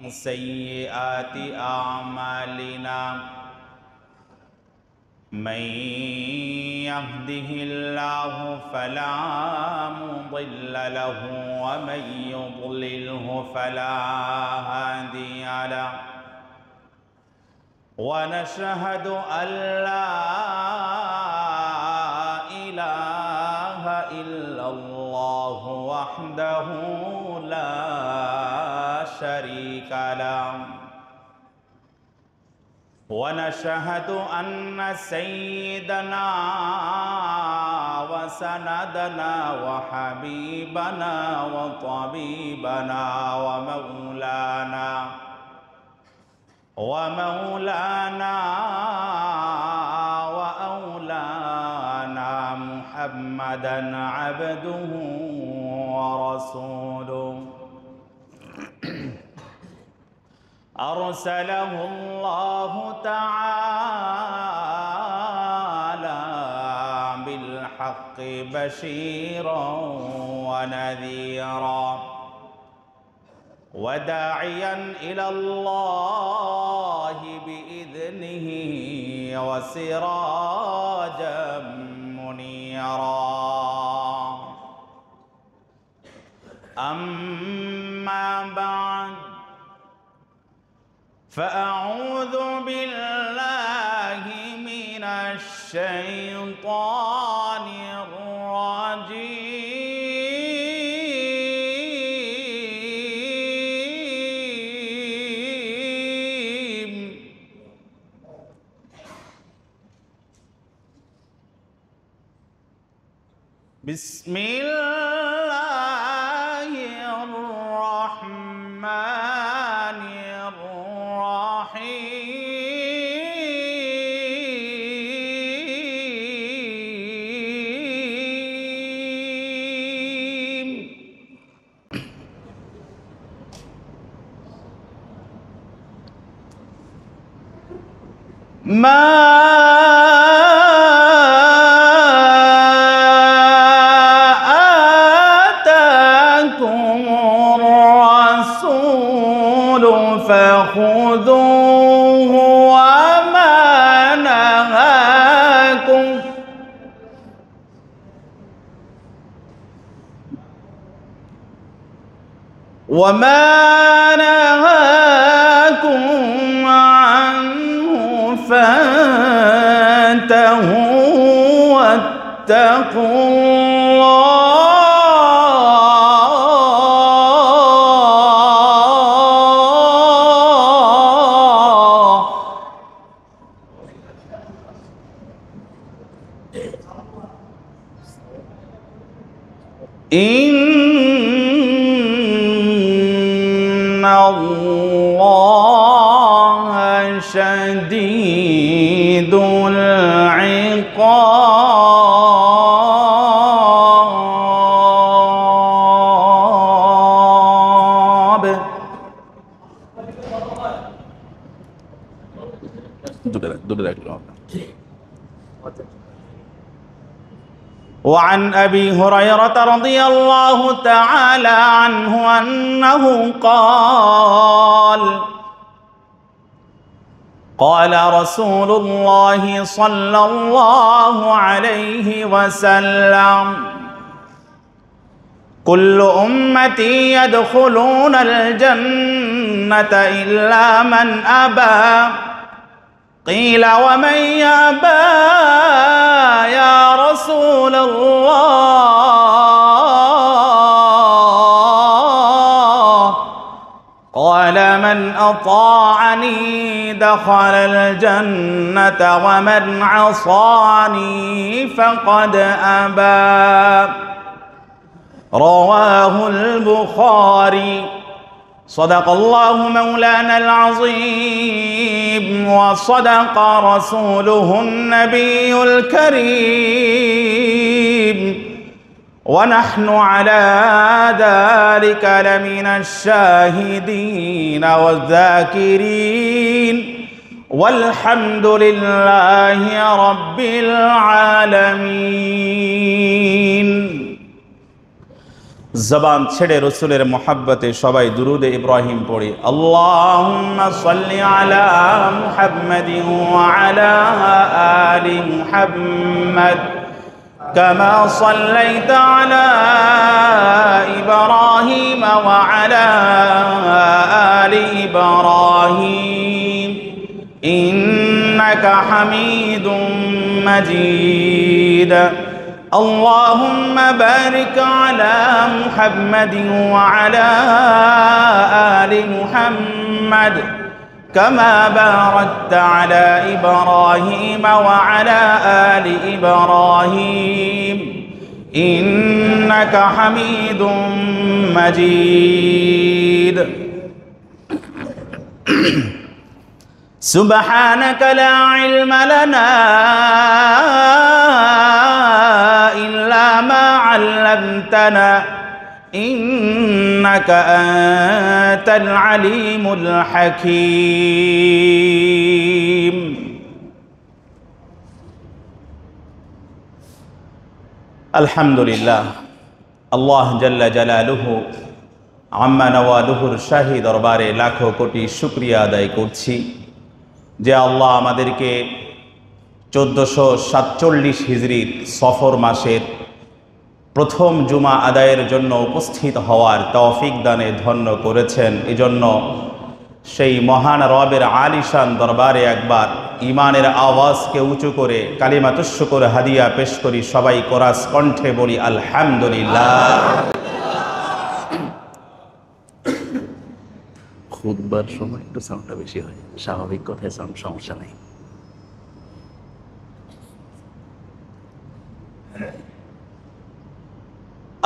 سيئات أعمالنا من يهده الله فلا مضل له ومن يضلله فلا هادي له ونشهد أن لا إله إلا الله وحده لا شريك له ونشهد أن سيدنا وسندنا وحبيبنا وطبيبنا ومولانا وأولانا محمدا عبده ورسوله أرسله الله تعالى بالحق بشيرا ونذيرا وداعيا إلى الله بإذنه وسراجا منيرا أما بعد فأعوذ بالله من الشيطان الرجيم بسم الله الرحمن الرحيم ما فخذوه وما نهاكم عنه فانتهوا واتقوا الله إن الله شديد العقاب. وعن أبي هريرة رضي الله تعالى عنه أنه قال رسول الله صلى الله عليه وسلم: كل أمتي يدخلون الجنة إلا من أبى. قيل: ومن يأبى يا رسول الله؟ قال: من أطاعني دخل الجنة ومن عصاني فقد أبى. رواه البخاري. صدق الله مولانا العظيم وصدق رسوله النبي الكريم، ونحن على ذلك لمن الشاهدين والذاكرين، والحمد لله رب العالمين. জবান ছেড়ে রসুলের মোহাব্বতে সবাই দুরুদে ইব্রাহিম পড়ি। আল্লাহুম্মা সাল্লি আলা মুহাম্মাদিন ওয়া আলা আলি মুহাম্মাদ কামা সাল্লাইতা আলা ইব্রাহিম ওয়া আলা আলি ইব্রাহিম ইন্নাকা হামিদুম মাজিদ। اللهم بارك على محمد وعلى آل محمد كما باركت على إبراهيم وعلى آل إبراهيم إنك حميد مجيد سبحانك لا علم لنا إلا ما علمتنا إنك أنت العليم الحكيم। الحمد لله الله جل جلاله আম্মা নওয়ালুহুর শাহী দরবারে লাখো কোটি শুকরিয়া আদায় করছি যে আল্লাহ আমাদেরকে 1447 হিজরির সফর মাসের প্রথম জুমা আদায়ের জন্য উপস্থিত হওয়ার তৌফিক দানে ধন্য করেছেন। এজন্য সেই মহান রবের আলিশান দরবারে একবার ইমানের আওয়াজকে উঁচু করে কালিমাতুশ শুকর হাদিয়া পেশ করি। সবাই কোরাস কণ্ঠে বলি আলহামদুলিল্লাহ। খুতবার সময় একটু সাউন্ডটা বেশি হয়, স্বাভাবিক কথায় সাউন্ড সমস্যা নেই।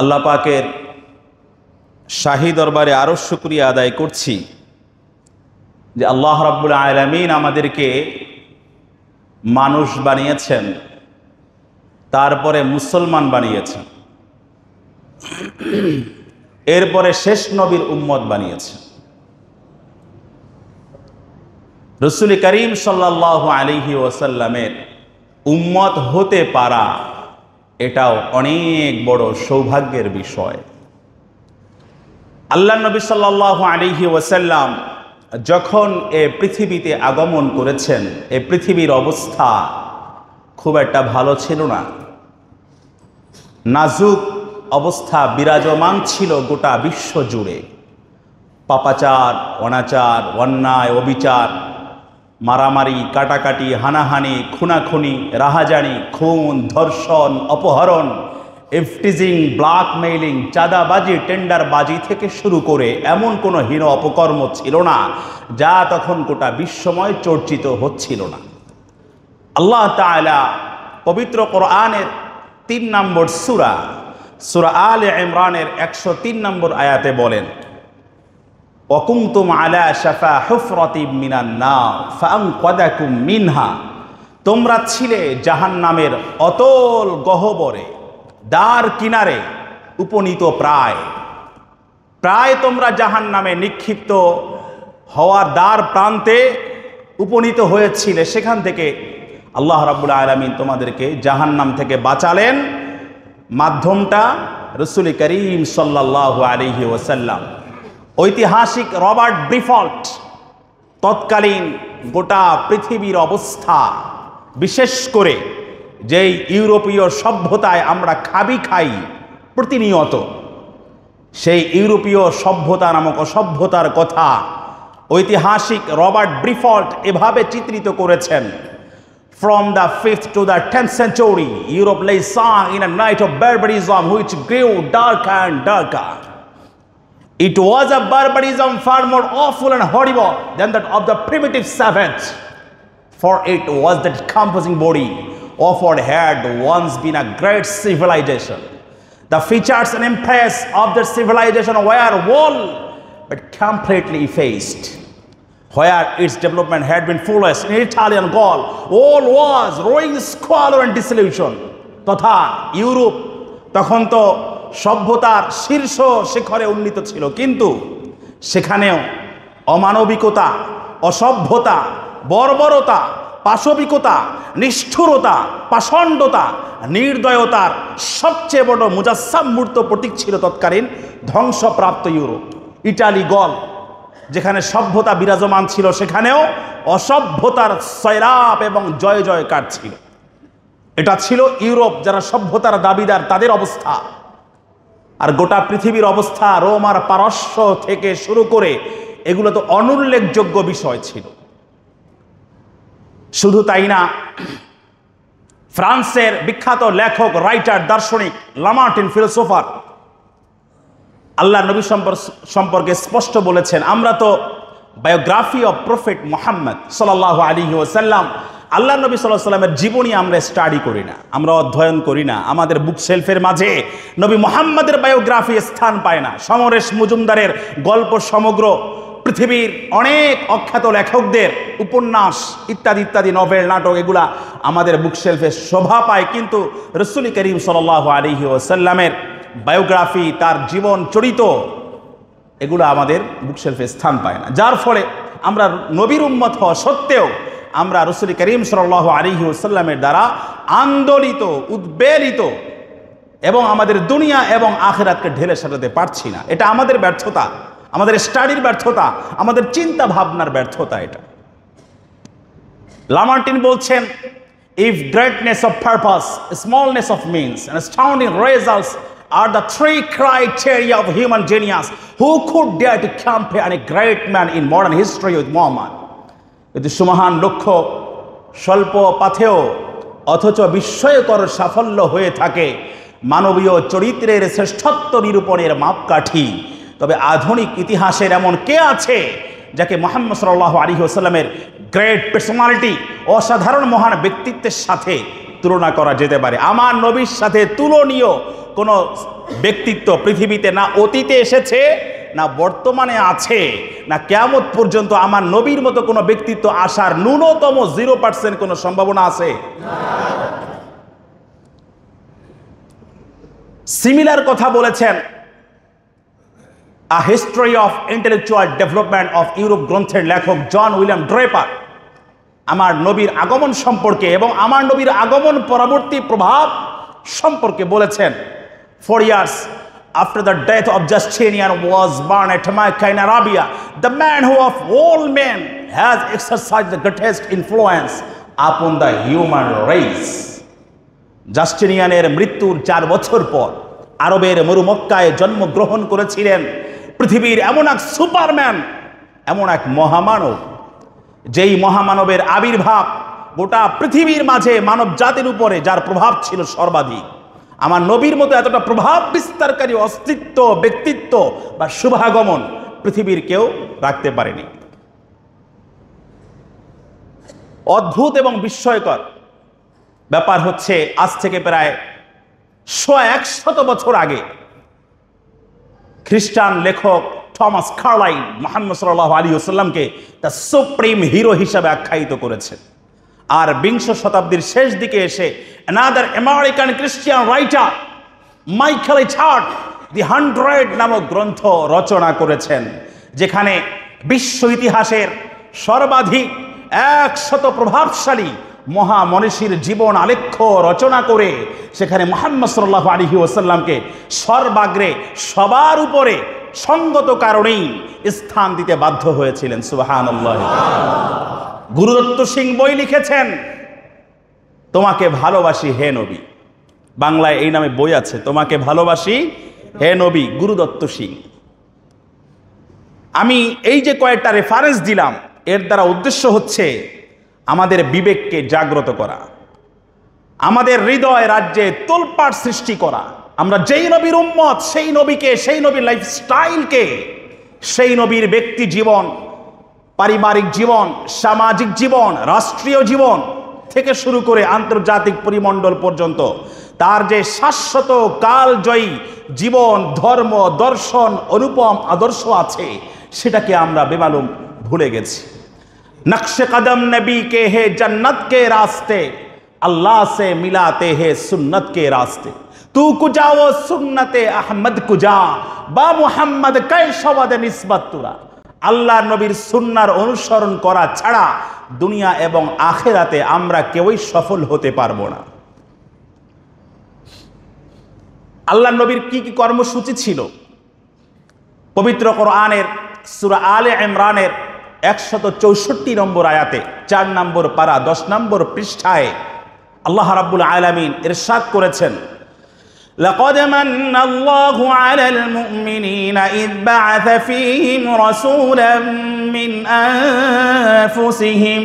আল্লাহ পাকের শাহী দরবারে আরো শুকরিয়া আদায় করছি যে আল্লাহ রাব্বুল আলামিন আমাদেরকে মানুষ বানিয়েছেন, তারপরে মুসলমান বানিয়েছেন, এরপরে শেষ নবীর উম্মত বানিয়েছেন। রসুল করিম সাল্লাল্লাহু আলাইহি ওয়াসাল্লামের উম্মত হতে পারা এটাও অনেক বড় সৌভাগ্যের বিষয়। আল্লাহ নবী সাল্লাল্লাহু আলাইহি ওয়াসাল্লাম যখন এ পৃথিবীতে আগমন করেছেন, এ পৃথিবীর অবস্থা খুব একটা ভালো ছিল না। নাজুক অবস্থা বিরাজমান ছিল গোটা বিশ্ব জুড়ে। পাপাচার, অনাচার, অন্যায়, অবিচার, মারামারি, কাটাকাটি, হানাহানি, খুনাখুনি, রাহাজানি, খুন, ধর্ষণ, অপহরণ, ইফটিজিং, ব্ল্যাকমেইলিং, চাঁদাবাজি, টেন্ডারবাজি থেকে শুরু করে এমন কোনো হীন অপকর্ম ছিল না যা তখন গোটা বিশ্বময় চর্চিত হচ্ছিল না। আল্লাহ তাআলা পবিত্র কোরআনের 3 নম্বর সূরা আলে ইমরানের 103 নম্বর আয়াতে বলেন, ওয়াকুনতুম আলা শাফা হুফরাতিম মিনান নার ফাআনকাদাকুম মিনহা, তোমরা ছিলে জাহান্নামের অতল গহ্বরে, দ্বার কিনারে উপনীত, প্রায় তোমরা জাহান্নামে নিক্ষিপ্ত হওয়ার দ্বার প্রান্তে উপনীত হয়েছিলে। সেখান থেকে আল্লাহ রাব্বুল আলামিন তোমাদেরকে জাহান্নাম থেকে বাঁচালেন। মাধ্যমটা রাসূল করিম সাল্লাল্লাহু আলাইহি ওয়াসাল্লাম। ঐতিহাসিক রবার্ট ব্রিফল্ট তৎকালীন গোটা পৃথিবীর অবস্থা, বিশেষ করে যেই ইউরোপীয় সভ্যতায় আমরা খাই প্রতিনিয়ত, সেই ইউরোপীয় সভ্যতা নামক অসভ্যতার কথা ঐতিহাসিক রবার্ট ব্রিফল্ট এভাবে চিত্রিত করেছেন, From the 5th to the 10th century, Europe lay sunk in a night of barbarism which grew darker and darker. It was a barbarism far more awful and horrible than that of the primitive savage, for it was the decomposing body of what had once been a great civilization. The features and impress of the civilization were whole but completely effaced. Where its development had been foolish in Italy and Gaul, all was ruin, squalor and dissolution. তথা Europe তখন তো সভ্যতার শীর্ষ শিখরে উন্নীত ছিল, কিন্তু সেখানেও অমানবিকতা, অসভ্যতা, বর্বরতা, পাশবিকতা, নিষ্ঠুরতা, পাষণ্ডতা, নির্দয়তার সবচেয়ে বড় মুজাসসাম মূর্ত প্রতীক ছিল তৎকালীন ধ্বংসপ্রাপ্ত ইউরোপ। ইটালি, গল, যেখানে সভ্যতা বিরাজমান ছিল, সেখানেও অসভ্যতার সয়লাব এবং জয় জয়কার ছিল। এটা ছিল ইউরোপ, যারা সভ্যতার দাবিদার, তাদের অবস্থা। আর গোটা পৃথিবীর অবস্থা, রোম আর পারস্য থেকে শুরু করে, এগুলো তো অনুল্লেখযোগ্য বিষয় ছিল। শুধু তাই না, ফ্রান্সের বিখ্যাত লেখক, রাইটার, দার্শনিক লামার্টিন, ফিলোসোফার, আল্লাহ নবী সম্পর্কে স্পষ্ট বলেছেন, আমরা তো বায়োগ্রাফি অফ প্রফেট মুহাম্মদ সাল্লাল্লাহু আলাইহি ওয়াসাল্লাম, আল্লাহ নবী সাল্লাল্লাহু আলাইহি ওয়াসাল্লামের জীবনী আমরা স্টাডি করি না, আমরা অধ্যয়ন করি না। আমাদের বুক শেলফের মাঝে নবী মুহাম্মদের বায়োগ্রাফি স্থান পায় না। সমরেশ মজুমদারের গল্প সমগ্র পৃথিবীর অনেক অখ্যাত লেখকদের উপন্যাস ইত্যাদি ইত্যাদি, নভেল, নাটক, এগুলা আমাদের বুক শেলফে শোভা পায়, কিন্তু রাসূল করিম সাল্লাল্লাহু আলাইহি ওয়াসাল্লামের বায়োগ্রাফি, তার জীবন চরিত, এগুলো আমাদের বুক শেলফে স্থান পায় না। যার ফলে আমরা নবীর উম্মত হওয়া সত্ত্বেও আমরা রাসূল করিম সাল্লাল্লাহু আলাইহি ওয়াসাল্লামের দ্বারা আন্দোলিত, উদ্বেলিত এবং আমাদের দুনিয়া এবং আখিরাতকে ঢেলে সাজাতে পারছি না। এটা আমাদের ব্যর্থতা, আমাদের স্টাডির ব্যর্থতা, আমাদের চিন্তা ভাবনার ব্যর্থতা। এটা লামার্টিন বলছেন, if greatness of purpose, smallness of means and astounding results are the three criteria of human genius, who could dare to compare a great man in modern history with Muhammad? যদি সুমহান লক্ষ্য স্বল্প পাথেয় অথচ বিস্ময়কর সাফল্য হয়ে থাকে মানবীয় চরিত্রের শ্রেষ্ঠত্ব নিরূপণের মাপকাঠি, তবে আধুনিক ইতিহাসের এমন কে আছে যাকে মুহাম্মদ সাল্লাল্লাহু আলাইহি ওয়াসাল্লামের গ্রেট পার্সোনালিটি, অসাধারণ মহান ব্যক্তিত্বের সাথে তুলনা করা যেতে পারে? আমার নবীর সাথে তুলনীয় কোনো ব্যক্তিত্ব পৃথিবীতে না অতীতে এসেছে, না বর্তমানে আছে, না কিয়ামত পর্যন্ত আমার নবীর মতো কোনো ব্যক্তিত্ব আসার ন্যূনতম 0% কোনো সম্ভাবনা আছে? সিমিলার কথা বলেছেন আ history of intellectual development of Europe গ্রন্থের লেখক জন উইলিয়াম ড্রেপার। আমার নবীর আগমন সম্পর্কে এবং আমার নবীর আগমন পরবর্তী প্রভাব সম্পর্কে বলেছেন, 4 years after the death of Justinian was born at Mecca in Arabia, the man who of all men has exercised the greatest influence upon the human race. জাস্টিনিয়ানের মৃত্যুর 4 বছর পর আরবের মরুমক্কায় জন্মগ্রহণ করেছিলেন পৃথিবীর এমন এক সুপারম্যান, এমন এক মহামানব, যেই মহামানবের আবির্ভাব গোটা পৃথিবীর মাঝে মানব জাতির উপরে, যার প্রভাব ছিল সর্বাধিক। আমার নবীর মতো এতটা প্রভাব বিস্তারকারী অস্তিত্ব, ব্যক্তিত্ব বা শুভাগমন পৃথিবীর কেউ রাখতে পারেনি। অদ্ভুত এবং বিস্ময়কর ব্যাপার হচ্ছে, আজ থেকে প্রায় 100 বছর আগে খ্রিস্টান লেখক থমাস কার্লাইল মুহাম্মদ সাল্লাল্লাহু আলাইহি ওয়াসাল্লামকে দ্য সুপ্রিম হিরো হিসাবে আখ্যায়িত করেছেন। আর 20 শতাব্দীর শেষ দিকে এসে another আমেরিকান খ্রিস্টান রাইটার মাইকেল এইচ হার্ট দি 100 নামক গ্রন্থ রচনা করেছেন, যেখানে বিশ্ব ইতিহাসের সর্বাধিক 100 প্রভাবশালী মহামনীষীর জীবন আলেখ্য রচনা করে সেখানে মুহাম্মদ সাল্লাল্লাহু আলাইহি ওয়াসাল্লামকে সর্বাগ্রে, সবার উপরে সঙ্গত কারণেই স্থান দিতে বাধ্য হয়েছিলেন। সুবহানাল্লাহ। গুরুদত্ত সিং বই লিখেছেন, তোমাকে ভালোবাসি হে নবী। বাংলায় এই নামে বই আছে, তোমাকে ভালোবাসি হে নবী, গুরুদত্ত সিং। আমি এই যে কয়েকটা রেফারেন্স দিলাম, এর দ্বারা উদ্দেশ্য হচ্ছে আমাদের বিবেককে জাগ্রত করা, আমাদের হৃদয় রাজ্যে তোলপাড় সৃষ্টি করা। আমরা যেই নবীর উম্মত, সেই নবীকে, সেই নবীর লাইফস্টাইলকে, সেই নবীর ব্যক্তি জীবন, পারিবারিক জীবন, সামাজিক জীবন, রাষ্ট্রীয় জীবন থেকে শুরু করে আন্তর্জাতিক পরিমণ্ডল পর্যন্ত তার যে শাশ্বত কালজয়ী জীবন, ধর্ম, দর্শন, অনুপম আদর্শ আছে, সেটাকে আমরা বেমালুম ভুলে গেছি। नक्शे कदम नबी के है जन्नत के रास्ते, अल्लाह से मिलाते हैं सुन्नत के रास्ते, तू कुजा वो सुन्नते अहमद कुजा बा मुहम्मद कैशवद निस्बत तुरा। আল্লাহর নবীর সুন্নাহর অনুসরণ করা ছাড়া দুনিয়া এবং আখেরাতে আমরা কেউই সফল হতে পারবো না। আল্লাহ নবীর কি কি কর্মসূচি ছিল? পবিত্র কোরআনের সূরা আলে ইমরানের 164 নম্বর আয়াতে 4 নম্বর পারা 10 নম্বর পৃষ্ঠায় আল্লাহ রাব্বুল আলামিন ইরশাদ করেছেন, لقد من الله على المؤمنين إذ بعث فيهم رسولا من أنفسهم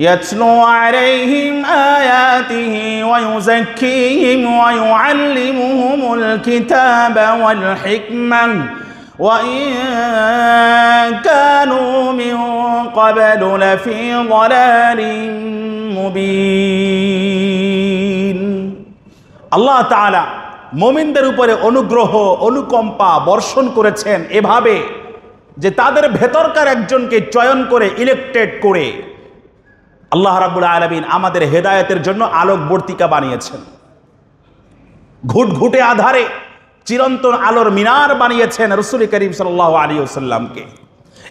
يتلو عليهم آياته ويزكيهم ويعلمهم الكتاب والحكمة وإن كانوا من قبل لفي ضلال مبين। আল্লাহ তাআলা মুমিনদের উপরে অনুগ্রহ অনুকম্পা বর্ষণ করেছেন এভাবে যে তাদের ভেতরকার একজনকে চয়ন করে ইলেক্টেড করে আল্লাহ রাব্বুল আলামিন আমাদের হেদায়েতের জন্য আলোকবর্তিকা বানিয়েছেন। ঘুটঘুটে আধারে চিরন্তন আলোর মিনার বানিয়েছেন রাসূল করিম সাল্লাল্লাহু আলাইহি ওয়াসাল্লামকে।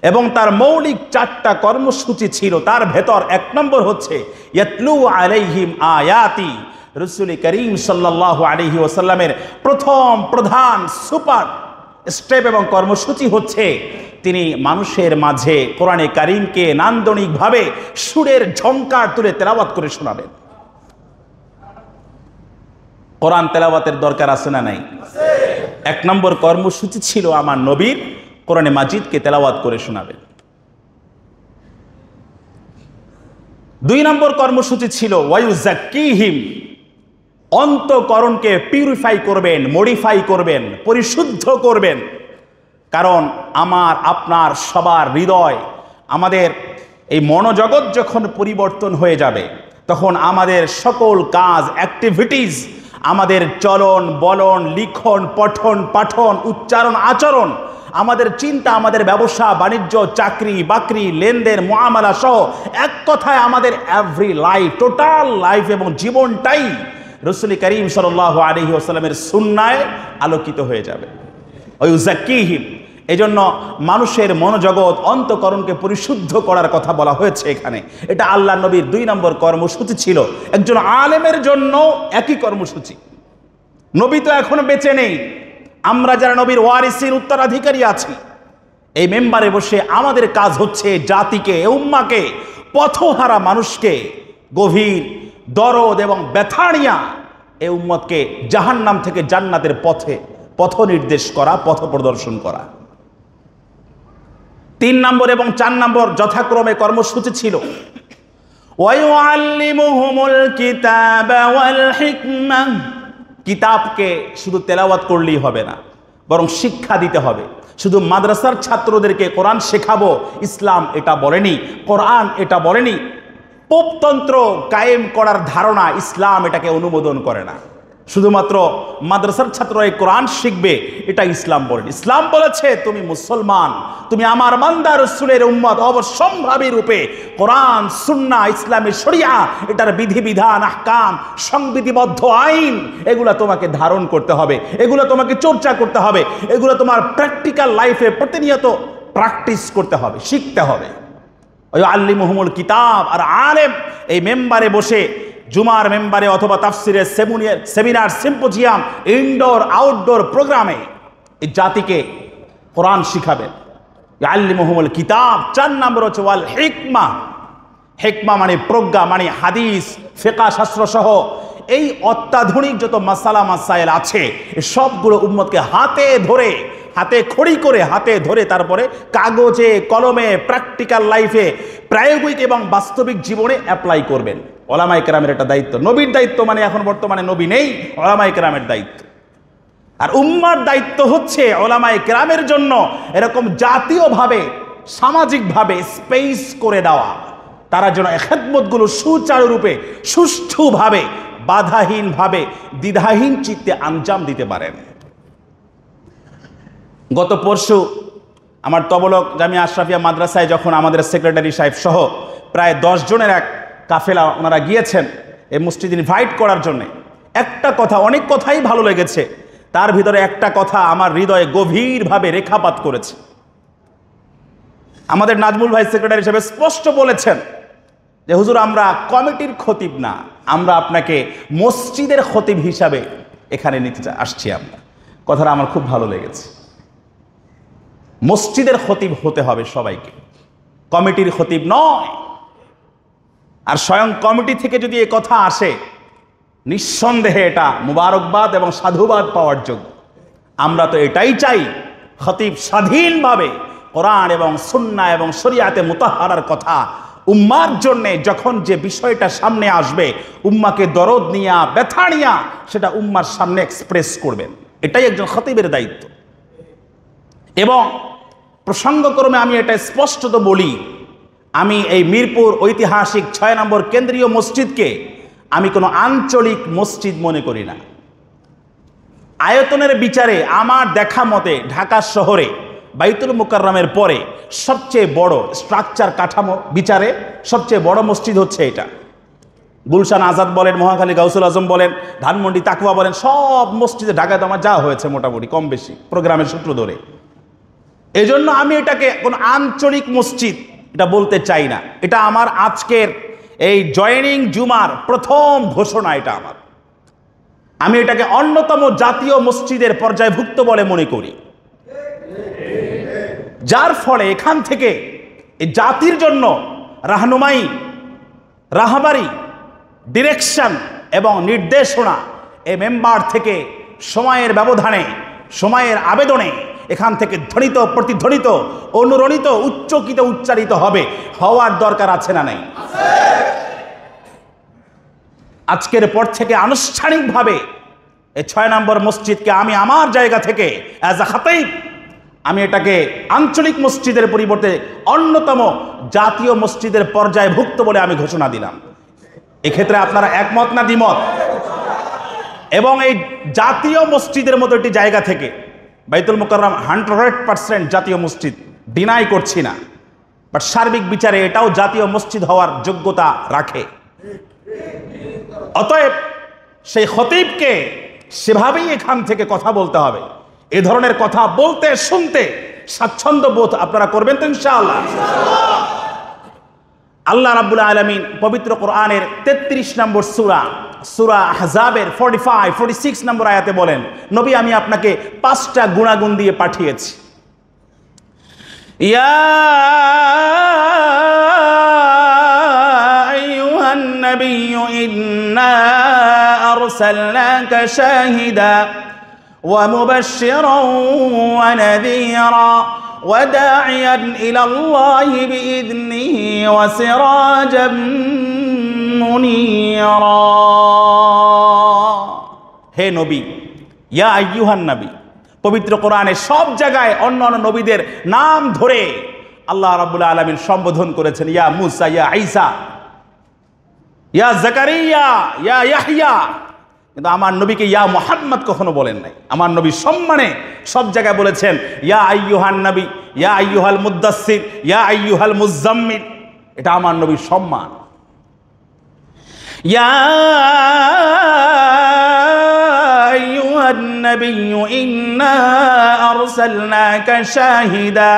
এবং তার মৌলিক 4টা কর্মসূচি ছিল। তার ভেতর 1 নম্বর হচ্ছে ইয়াতলু আলাইহিম আয়াতি। রাসূল করিম সাল্লাল্লাহু আলাইহি ওয়াসাল্লামের প্রথম প্রধান সুপার স্টেপ এবং কর্মসূচি হচ্ছে তিনি মানুষের মাঝে কোরআনে কারীমকে নান্দনিকভাবে সুরের ঝংকার তুলে তেলাওয়াত করে শোনাবেন। কোরআন তেলাওয়াতের দরকার আছে না নাই? 1 নম্বর কর্মসূচি ছিল আমার নবীর কোরআনে মাজিদকে তেলাওয়াত করে শোনাবেন। 2 নম্বর কর্মসূচি ছিল ওয়ায়ুযাক্কিহিম, অন্তঃকরণকে পিউরিফাই করবেন, মডিফাই করবেন, পরিশুদ্ধ করবেন। কারণ আমার আপনার সবার হৃদয়, আমাদের এই মনোজগৎ যখন পরিবর্তন হয়ে যাবে তখন আমাদের সকল কাজ অ্যাক্টিভিটিস, আমাদের চলন বলন লিখন পঠন পাঠন উচ্চারণ আচরণ, আমাদের চিন্তা, আমাদের ব্যবসা বাণিজ্য চাকরি বাকরি লেনদেন মুআমালা সহ এক কথায় আমাদের এভরি লাইফ, টোটাল লাইফ এবং জীবনটাই রাসূল করিম সাল্লাল্লাহু আলাইহি ওয়াসাল্লামের সুন্নায় আলোকিত হয়ে যাবে। ওয়ায়ুযাক্কিহিম, এজন্য মানুষের মনোজগৎ অন্তঃকরণকে পরিশুদ্ধ করার কথা বলা হয়েছে এখানে। এটা আল্লাহ নবীর 2 নম্বর কর্মসূচি ছিল। একজন আলেমের জন্য একই কর্মসূচি। নবী তো এখনো বেঁচে নেই, আমরা যারা নবীর ওয়ারিসিন উত্তরাধিকারী আছি, এই মেম্বারে বসে আমাদের কাজ হচ্ছে জাতিকে, উম্মাকে, পথহারা মানুষকে গভীর দরদ এবং ব্যথা নিয়ে এই উম্মতকে জাহান্নাম থেকে জান্নাতের পথ নির্দেশ করা, পথ প্রদর্শন করা। 3 নম্বর এবং 4 নম্বর যথাক্রমে কর্মসূচি ছিল ওয়ায়ুআল্লিমুহুমুল কিতাবা ওয়াল হিকমা। কিতাবকে শুধু তেলাওয়াত করলেই হবে না, বরং শিক্ষা দিতে হবে। শুধু মাদ্রাসার ছাত্রদেরকে কোরআন শেখাবো, ইসলাম এটা বলেনি, কোরআন এটা বলেনি। পোপতন্ত্র কায়েম করার ধারণা, ইসলাম এটাকে অনুমোদন করে না। শুধুমাত্র মাদ্রাসার ছাত্ররা এই কোরআন শিখবে, এটা ইসলাম বলেনি। ইসলাম বলেছে তুমি মুসলমান, তুমি আমার বান্দা রাসূলের উম্মত, অবশ্যম্ভাবী রূপে কোরআন সুন্নাহ ইসলামের শরিয়া এটার বিধিবিধান আহকাম সংবিধিবদ্ধ আইন এগুলা তোমাকে ধারণ করতে হবে, এগুলো তোমাকে চর্চা করতে হবে, এগুলো তোমার প্র্যাকটিক্যাল লাইফে প্রতিনিয়ত প্র্যাকটিস করতে হবে, শিখতে হবে। ওয়াল্লিমুহুমুল কিতাব। আর আলেম এই মেম্বারে বসে জুমার মেম্বারে অথবা তাফসিরের সেমিনার সিম্পোজিয়াম ইনডোর আউটডোর প্রোগ্রামে এই জাতিকে কোরআন শিখাবেন। ইয়াল্লিমুহুমুল কিতাব। 4 নম্বর হচ্ছে ওয়াল হিকমা। হিকমা মানে প্রজ্ঞা, মানে হাদিস ফিকহ শাস্ত্র সহ এই অত্যাধুনিক যত মাসালা মাসাইল আছে সবগুলো উম্মতকে হাতে ধরে, হাতে খড়ি করে হাতে ধরে তারপরে কাগজে কলমে প্র্যাকটিক্যাল লাইফে প্রায়োগিক এবং বাস্তবিক জীবনে অ্যাপ্লাই করবেন। ওলামায়ে কেরামের এটা দায়িত্ব। নবীর দায়িত্ব মানে এখন বর্তমানে নবী নেই, ওলামায়ে কেরামের দায়িত্ব। আর উম্মার দায়িত্ব হচ্ছে ওলামায়ে কেরামের জন্য এরকম জাতীয়ভাবে সামাজিকভাবে স্পেস করে দেওয়া, তারা যেন খেদমতগুলো সুচারুরূপে সুষ্ঠুভাবে বাধাহীনভাবে দ্বিধাহীন চিত্তে আঞ্জাম দিতে পারেন। গত পরশু আমার তবলক জামিয়া আশরাফিয়া মাদ্রাসায় যখন আমাদের সেক্রেটারি সাহেব সহ প্রায় 10 জনের এক কাফেলা ওনারা গিয়েছেন এই মসজিদ ইনভাইট করার জন্যে, একটা কথা, অনেক কথাই ভালো লেগেছে, তার ভিতরে একটা কথা আমার হৃদয়ে গভীরভাবে রেখাপাত করেছে। আমাদের নাজমুল ভাই সেক্রেটারি হিসেবে স্পষ্ট বলেছেন যে হুজুর আমরা কমিটির খতিব না, আমরা আপনাকে মসজিদের খতিব হিসাবে এখানে নিতে আসছি। আমরা কথাটা আমার খুব ভালো লেগেছে। মসজিদের খতিব হতে হবে সবাইকে, কমিটির খতিব নয়। আর স্বয়ং কমিটি থেকে যদি এ কথা আসে, নিঃসন্দেহে এটা মুবারকবাদ এবং সাধুবাদ পাওয়ার যোগ্য। আমরা তো এটাই চাই, খতিব স্বাধীনভাবে কোরআন এবং সুন্নাহ এবং শরিয়াতে মুতাহহারার কথা উম্মার জন্যে যখন যে বিষয়টা সামনে আসবে, উম্মাকে দরদ নিয়া ব্যথা নিয়া সেটা উম্মার সামনে এক্সপ্রেস করবেন। এটাই একজন খতিবের দায়িত্ব। এবং প্রসঙ্গক্রমে আমি এটা স্পষ্টত বলি, আমি এই মিরপুর ঐতিহাসিক ৬ নম্বর কেন্দ্রীয় মসজিদকে আমি কোনো আঞ্চলিক মসজিদ মনে করি না। আয়তনের বিচারে আমার দেখা মতে ঢাকা শহরে বাইতুল মুকাররমের পরে সবচেয়ে বড় স্ট্রাকচার কাঠামো বিচারে সবচেয়ে বড় মসজিদ হচ্ছে এটা। গুলশান আজাদ বলেন, মহাখালী গাউসুল আজম বলেন, ধানমন্ডি তাকুয়া বলেন, সব মসজিদে ঢাকাতে আমার যাওয়া হয়েছে মোটামুটি কম বেশি প্রোগ্রামের সূত্র ধরে। এজন্য আমি এটাকে কোনো আঞ্চলিক মসজিদ এটা বলতে চাই না। এটা আমার আজকের এই জয়েনিং জুমার প্রথম ঘোষণা। এটা আমি এটাকে অন্যতম জাতীয় মসজিদের পর্যায়ভুক্ত বলে মনে করি, যার ফলে এখান থেকে এই জাতির জন্য রাহনুমাই, রাহবারি, ডিরেকশন এবং নির্দেশনা এই মেম্বার থেকে সময়ের ব্যবধানে, সময়ের আবেদনে এখান থেকে ধ্বনিত, প্রতিধ্বনিত, অনুরণিত, উচ্চকিত, উচ্চারিত হবে, হওয়ার দরকার আছে না নাই? আজকের পর থেকে আনুষ্ঠানিকভাবে এই ৬ নম্বর মসজিদকে আমি আমার জায়গা থেকে অ্যাজ আ খতিব আমি এটাকে আঞ্চলিক মসজিদের পরিবর্তে অন্যতম জাতীয় মসজিদের পর্যায়ভুক্ত বলে আমি ঘোষণা দিলাম। এক্ষেত্রে আপনারা একমত না দ্বিমত? এবং এই জাতীয় মসজিদের মতো একটি জায়গা থেকে বাইতুল মুকাররম 100% জাতীয় মসজিদ, ডিনাই করছি না, বাট সার্বিক বিচারে এটাও জাতীয় মসজিদ হওয়ার যোগ্যতা রাখে। অতএব সেই খতিবকে সেভাবেই এখান থেকে কথা বলতে হবে। এ ধরনের কথা বলতে শুনতে স্বাচ্ছন্দ্য বোধ আপনারা করবেন তো ইনশাআল্লাহ? আল্লাহ রাব্বুল আলামিন পবিত্র কোরআনের 33 নম্বর সূরা আহজাবের 45-46 নম্বর আয়াতে বলেন, নবী আমি আপনাকে 5টা গুণাগুণ দিয়ে পাঠিয়েছি। ইয়া আইয়ুহান নাবিয়্যু ইন্না আরসালনাকা শাহিদা ওয়া মুবাশশিরান ওয়া নাযীরা وداعيا إلى الله بإذنه وسراجا منيرا। হে নবী, ইয়া আইয়ুহান নবী, পবিত্র কোরআনে সব জায়গায় অন্য অন্য নবীদের নাম ধরে আল্লাহ রাব্বুল আলামিন সম্বোধন করেছেন, ইয়া মুসা, ইয়া ঈসা, ইয়া জাকারিয়া, ইয়া ইয়াহইয়া, কিন্তু আমার নবীকে ইয়া মুহাম্মদ কখনো বলেন নাই। আমার নবী সম্মানে সব জায়গায় বলেছেন ইয়া আইয়ুহান নবী, ইয়া আইয়ুহাল মুদ্দাসসির, ইয়া আইয়ুহাল মুযাম্মিল। এটা আমার নবীর সম্মান। ইয়া আইয়ুহান নাবিয়্যু ইন্না আরসালনাকা শাহিদা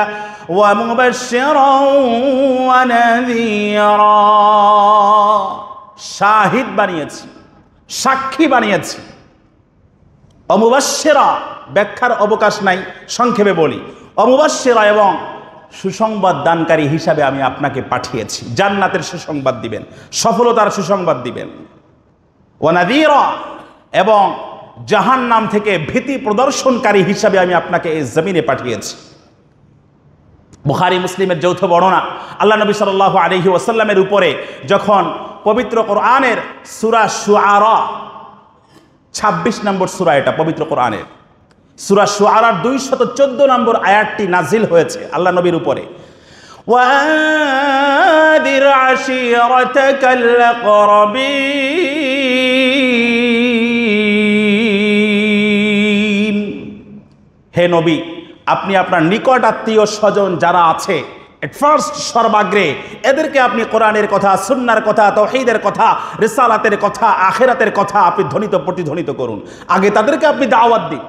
ওয়া মুবাশশিরান ওয়া নাযীরা। শাহিদ বানিয়েছি, সাক্ষী বানিয়েছি। অমুবাশশিরা, ব্যাখ্যার অবকাশ নাই, সংক্ষেপে বলি, অমুবাশশিরা এবং সুসংবাদ দানকারী হিসাবে আমি আপনাকে পাঠিয়েছি। জান্নাতের সুসংবাদ দিবেন, সফলতার সুসংবাদ দিবেন। ওয়া নাযীরা, এবং জাহান্নাম থেকে ভীতি প্রদর্শনকারী হিসাবে আমি আপনাকে এই জমিনে পাঠিয়েছি। বুখারী মুসলিমের যৌথ বর্ণনা, আল্লাহ নবী সাল্লাল্লাহু আলাইহি ওয়াসাল্লামের উপরে যখন পবিত্র কোরআনের সূরা শুআরা 26 নম্বর সূরা, এটা পবিত্র কোরআনের সূরা শুআরার 214 নম্বর আয়াতটি নাজিল হয়েছে আল্লাহ নবীর উপরে। ওয়াদির আশিরাতাকাল আকরাবিন, হে নবী আপনি আপনার নিকট আত্মীয় স্বজন যারা আছে এট ফার্স্ট সর্বাগ্রে এদেরকে আপনি কোরআনের কথা, সুন্নাহর কথা, তাওহীদের কথা, রিসালাতের কথা, আখিরাতের কথা আপনি ধ্বনিত প্রতিধ্বনিত করুন। আগে তাদেরকে আপনি দাওয়াত দিন।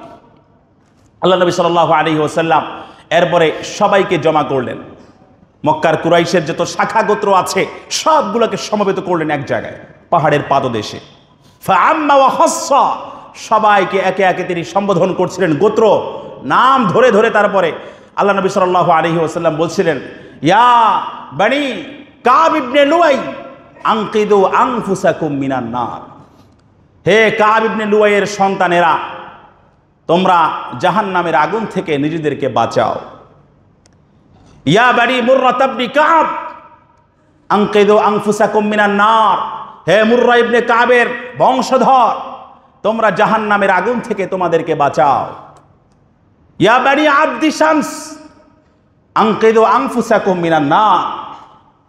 আল্লাহ নবী সাল্লাল্লাহু আলাইহি ওয়াসাল্লাম এরপরে সবাইকে জমা করলেন। মক্কার কুরাইশের যত শাখা গোত্র আছে সবগুলোকে সমবেত করলেন এক জায়গায় পাহাড়ের পাদদেশে। ফাআম্মা ওয়া খাসসা, সবাইকে একে একে তিনি সম্বোধন করছিলেন গোত্র নাম ধরে ধরে। তারপরে আল্লাহ নবী সাল্লাল্লাহু আলাইহি ওয়াসাল্লাম বলছিলেন, ইয়া বনি কাব ইবনে লুয়াই আনকিদু আনফুসাকুম মিনান নার, হে কাব ইবনে লুয়াইয়ের সন্তানেরা, তোমরা জাহান্নামের আগুন থেকে নিজেদেরকে বাঁচাও। ইয়া বনি মুররা ইবনে কাব আনকিদু আনফুসাকুম মিনান নার, হে মুররা ইবনে কাবের বংশধর, তোমরা জাহান্নামের আগুন থেকে তোমাদেরকে বাঁচাও। ইয়া বনি আব্দি শামস আনকিদু আনফুসাকুম মিনান নার,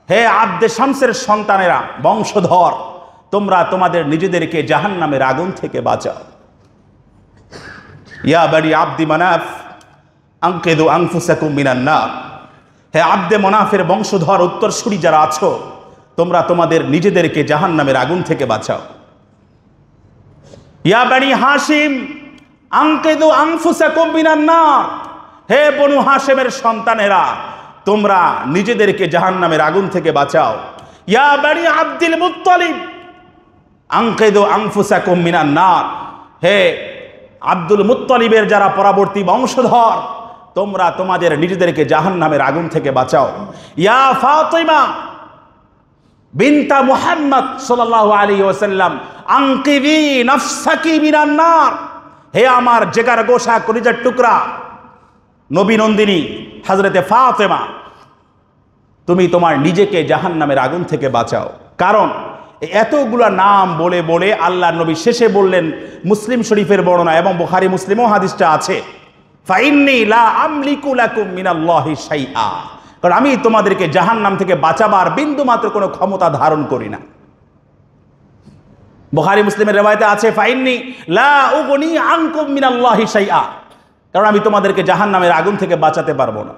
হে আব্দে শামসের সন্তানেরা বংশধর, তোমরা তোমাদের নিজেদেরকে জাহান্নামের আগুন থেকে বাঁচাও। ইয়া বনি আব্দি মানাফ আনকিদু আনফুসাকুম মিনান নার, হে আব্দে মনাফের বংশধর উত্তরসূরি যারা আছো, তোমরা তোমাদের নিজেদেরকে জাহান্নামের আগুন থেকে বাঁচাও। ইয়া বনি হাশিম আনকিদু আনফুসাকুম মিনান নার, হে বনু হাশেমের সন্তানেরা, তোমরা নিজেদেরকে জাহান্নামের আগুন থেকে বাঁচাও। ইয়া বনি আব্দুল মুত্তালিব আনকিদু আনফুসাকুম মিনান নার, হে আব্দুল মুত্তালিবের যারা পরবর্তী বংশধর, তোমরা তোমাদের নিজেদেরকে জাহান্নামের আগুন থেকে বাঁচাও। ইয়া ফাতিমা বিনতা মুহাম্মদ সাল্লাল্লাহু আলাইহি ওয়াসাল্লাম আনকিদি নাফসাকি মিনান নার, হে আমার জিগার গোশা কলিজার টুকরা নবী নন্দিনী হযরতে ফাতেমা, তুমি তোমার নিজেকে জাহান্নামের আগুন থেকে বাঁচাও। কারণ এতগুলা নাম বলে বলে আল্লাহর নবী শেষে বললেন, মুসলিম শরীফের বর্ণনা এবং বুখারী মুসলিমও হাদিসটা আছে, ফাইন্নী লা আমলিকু লাকুম মিনাল্লাহি শাইআ, কারণ আমি তোমাদেরকে জাহান্নাম থেকে বাঁচাবার বিন্দু মাত্র কোনো ক্ষমতা ধারণ করি না। বুখারী মুসলিমের রিওয়ায়াতে আছে, ফাইন্নী লা উগনি আনকুম মিনাল্লাহি শাইআ, কারণ আমি তোমাদেরকে জাহান্নামের আগুন থেকে বাঁচাতে পারবো না।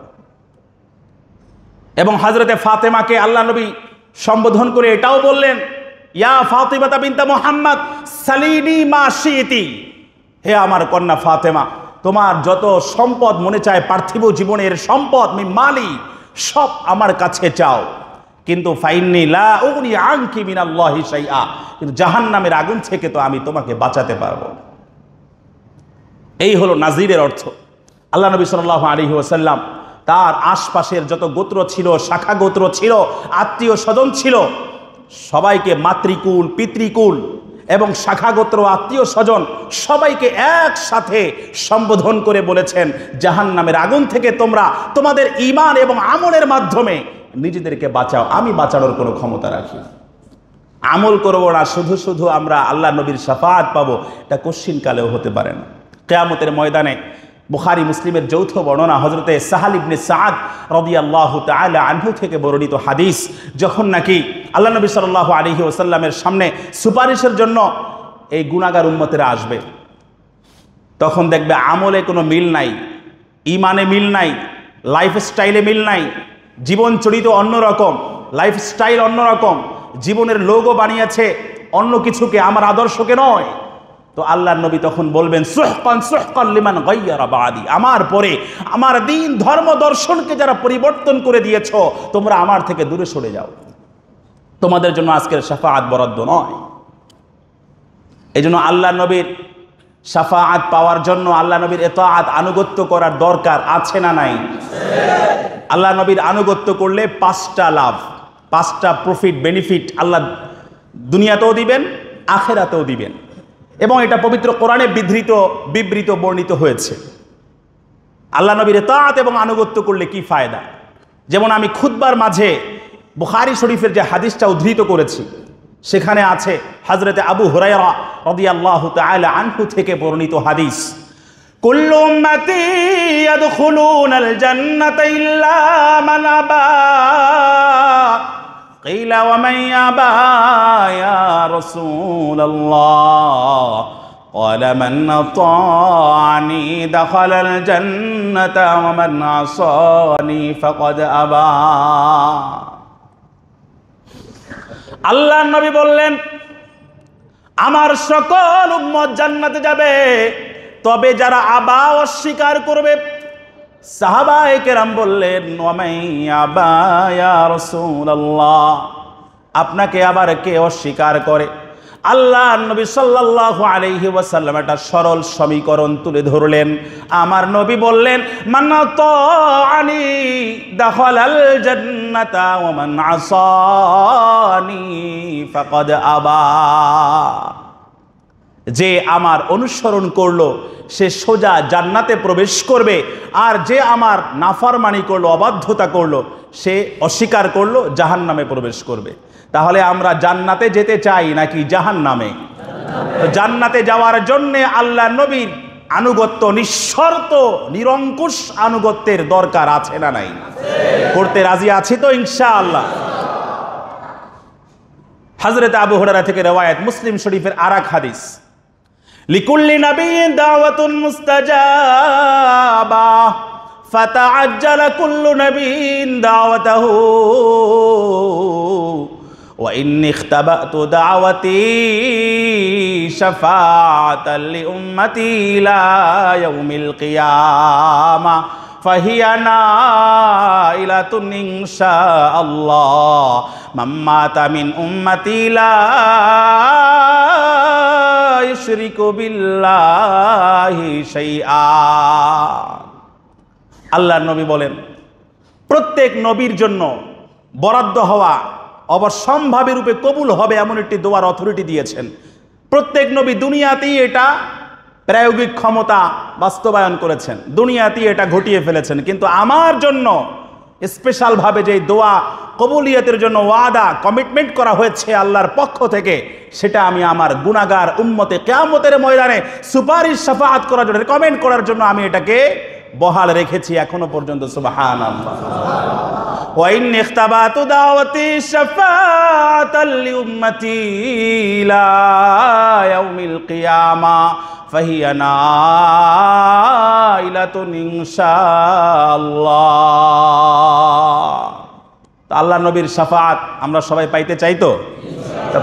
এবং হযরতে ফাতেমাকে আল্লাহ নবী সম্বোধন করে এটাও বললেন, ইয়া ফাতিমা বিনতা মুহাম্মদ সালিনি মা শিইতি, হে আমার কন্যা ফাতেমা, তোমার যত সম্পদ মনে চায় পার্থিব জীবনের সম্পদ মালি সব আমার কাছে চাও, কিন্তু ফাইন্নী লা উগনি আনকি মিনাল্লাহি শাইআ, কিন্তু জাহান্নামের আগুন থেকে তো আমি তোমাকে বাঁচাতে পারবো। এই হলো নাজিরের অর্থ। আল্লাহ নবী সাল্লাল্লাহু আলাইহি ওয়াসাল্লাম তার আশপাশের যত গোত্র ছিল, শাখা গোত্র ছিল, আত্মীয় স্বজন ছিল, সবাইকে মাতৃকুল পিতৃকুল এবং শাখা গোত্র আত্মীয় স্বজন সবাইকে একসাথে সম্বোধন করে বলেছেন, জাহান্নামের আগুন থেকে তোমরা তোমাদের ঈমান এবং আমলের মাধ্যমে নিজেদেরকে বাঁচাও। আমি বাঁচানোর কোনো ক্ষমতা রাখি না, আমল করবো না, শুধু শুধু আমরা আল্লাহ নবীর শাফাআত পাবো, এটা কোশ্চিনকালেও হতে পারে না। কিয়ামতের ময়দানে বুখারী মুসলিমের যৌথ বর্ণনা, হযরতে সাহাল ইবনে সাদ রাদিয়াল্লাহু তাআলা আনহু থেকে বর্ণিত হাদিস, যখন নাকি আল্লাহ নবী সাল্লাল্লাহু আলাইহি ওয়াসাল্লামের সামনে সুপারিশের জন্য এই গুনাহগার উম্মতেরা আসবে, তখন দেখবে আমলে কোনো মিল নাই, ঈমানে মিল নাই, লাইফস্টাইলে মিল নাই, জীবন চরিত অন্যরকম, লাইফস্টাইল অন্যরকম, জীবনের লোগো বানিয়েছে অন্য কিছুকে, আমার আদর্শকে নয়। তো আল্লাহর নবী তখন বলবেন, সুহকান সুহকান লিমান গায়্যারা বাদি, আমার পরে আমার দ্বীন ধর্ম দর্শনকে যারা পরিবর্তন করে দিয়েছো, তোমরা আমার থেকে দূরে সরে যাও, তোমাদের জন্য আজকের শাফাআত বরাদ্দ নয়। এই জন্য আল্লাহ নবীর শাফাআত পাওয়ার জন্য আল্লাহ নবীর ইতাআত আনুগত্য করার দরকার আছে না নাই? আল্লাহ নবীর আনুগত্য করলে 5টা লাভ, 5টা প্রফিট বেনিফিট আল্লাহ দুনিয়াতেও দিবেন, আখিরাতেও দিবেন। এবং এটা পবিত্র কোরআনে বিবৃত বর্ণিত হয়েছে। আল্লাহ নবীর ইতাআত এবং আনুগত্য করলে কি ফায়দা? যেমন আমি খুতবার মাঝে বুখারী শরীফের যে হাদিসটা উদ্ধৃত করেছি, সেখানে আছে হযরতে আবু হুরায়রা রাদিয়াল্লাহু তাআলা আনহু থেকে বর্ণিত হাদিস, কুল্লু উম্মতি ইয়াদখুলুনাল জান্নাতা ইল্লা মান আবা, কিলা ওয়া মান আবা ইয়া রাসূলুল্লাহ, ক্বালা মান আতাআনি দাখালাল জান্নাতা ওয়া মান আসানি ফাকাদ আবা। আল্লাহর নবী বললেন, আমার সকল উম্মত জান্নাতে যাবে, তবে যারা আবা অস্বীকার করবে, সাহাবায়ে কেরাম বললেন, ওয়ামাইয়া বা ইয়া রাসূলুল্লাহ, আপনাকে আবার কে অস্বীকার করে? আল্লাহ নবী সাল্লাল্লাহু আলাইহি ওয়াসাল্লাম একটা সরল সমীকরণ তুলে ধরলেন। আমার নবী বললেন, মান আতাআনি দাখালাল জান্নাতা ওয়া মান আসানি ফাকাদ আবা। যে আমার অনুসরণ করলো সে সোজা জান্নাতে প্রবেশ করবে, আর যে আমার নাফরমানি করলো, অবাধ্যতা করলো, সে অস্বীকার করলো, জাহান্নামে প্রবেশ করবে। তাহলে আমরা জান্নাতে যেতে চাই নাকি জাহান্নামে? জান্নাতে যাওয়ার জন্য আল্লাহ নবীর আনুগত্য, নিঃশর্ত নিরঙ্কুশ আনুগত্যের দরকার আছে না নাই? করতে রাজি আছি তো ইনশাআল্লাহ? হযরত আবু হুরায়রা থেকে রওয়ায়াত, মুসলিম শরীফের আরেক হাদিস, লিকুল্লি নাবিয়্যিন দাওয়াতুন মুস্তাজাবা ফাতাআজ্জালা কুল্লু নাবিয়্যিন দাওয়াতাহু ওয়া ইন্নী ইখতাবাতু দাওয়াতি শাফাআতাল লিউম্মতি ইলা ইয়াউমিল কিয়ামা ফাহিয়া নাইলাতুন ইনশাআল্লাহ মাম্মাতা মিন উম্মতি লা ইউশরিকু বিল্লাহি শাইআ। আল্লাহর নবী বলেন, প্রত্যেক নবীর জন্য বরাদ্দ হওয়া অবশ্যম্ভাবী রূপে কবুল হবে এমন একটি দোয়ার অথরিটি দিয়েছেন। প্রত্যেক নবী দুনিয়াতেই এটা প্রায়োগিক ক্ষমতা বাস্তবায়ন করেছেন, দুনিয়াতেই এটা ঘটিয়ে ফেলেছেন। কিন্তু আমার জন্য স্পেশালভাবে যে দোয়া কবুলিয়তের জন্য ওয়াদা, কমিটমেন্ট করা হয়েছে আল্লাহর পক্ষ থেকে, সেটা আমি আমার গুনাহগার উম্মতে কিয়ামতের ময়দানে সুপারিশ শাফাআত করার জন্য, রেকমেন্ড করার জন্য আমি এটাকে বহাল রেখেছি এখনো পর্যন্ত। সুবহানাল্লাহ। ওয়া ইন্নী ইখতাবাতু দাওয়াতি শাফাআতাল লিউম্মতি ইলা ইয়াউমিল কিয়ামা ফাহিয়া নাইলাতুন ইনশাআল্লাহ। আল্লাহ নবীর শাফাআত আমরা সবাই পাইতে চাই তো?